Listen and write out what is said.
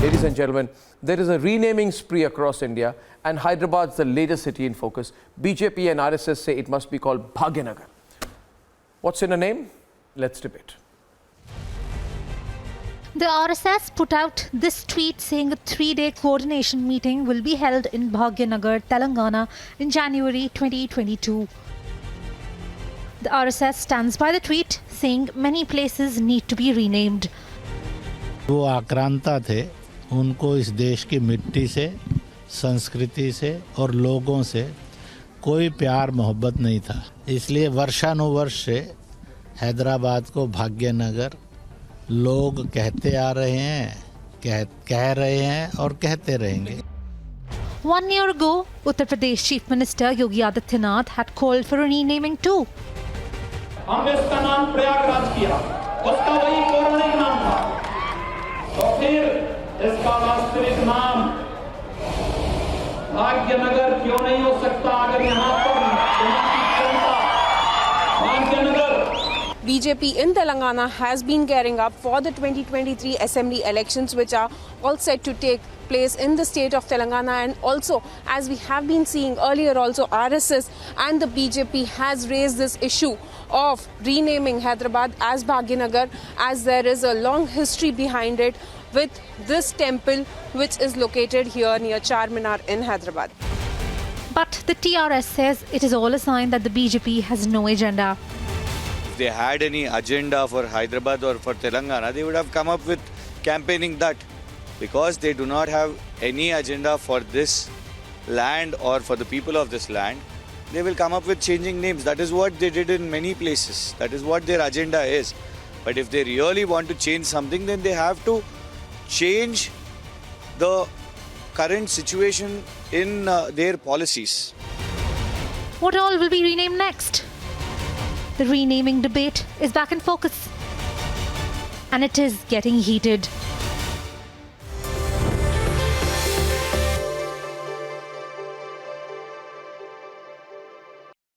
Ladies and gentlemen, there is a renaming spree across India, and Hyderabad's the latest city in focus. BJP and RSS say it must be called Bhagyanagar. What's in a name? Let's debate. The RSS put out this tweet saying a 3-day coordination meeting will be held in Bhagyanagar, Telangana in January 2022. The RSS stands by the tweet saying many places need to be renamed. वो आक्रांता थे, उनको इस देश की मिट्टी से, संस्कृति से और लोगों से कोई प्यार मोहब्बत नहीं था। इसलिए वर्षानुवर्ष से हैदराबाद को भाग्यनगर लोग कहते आ रहे हैं, कह रहे हैं और कहते रहेंगे। 1 year ago, Uttar Pradesh Chief Minister Yogi Adityanath had called for a renaming too. हमने इसका नाम प्रयागराज किया, उसका वही पौराणिक नाम था, तो फिर इसका वास्तविक नाम भाग्यनगर क्यों नहीं हो सकता? अगर यहाँ पर Bhagyanagar BJP in Telangana has been gearing up for the 2023 Assembly elections, which are all set to take place in the state of Telangana. And also, as we have been seeing earlier, also RSS and the BJP has raised this issue of renaming Hyderabad as Bhagyanagar, as there is a long history behind it with this temple which is located here near Charminar in Hyderabad. But the TRS says it is all a sign that the BJP has no agenda. If they had any agenda for Hyderabad or for Telangana, they would have come up with campaigning that. Because they do not have any agenda for this land or for the people of this land, they will come up with changing names. That is what they did in many places. That is what their agenda is. But if they really want to change something, then they have to change the current situation in their policies. What all will be renamed next? The renaming debate is back in focus. And it is getting heated.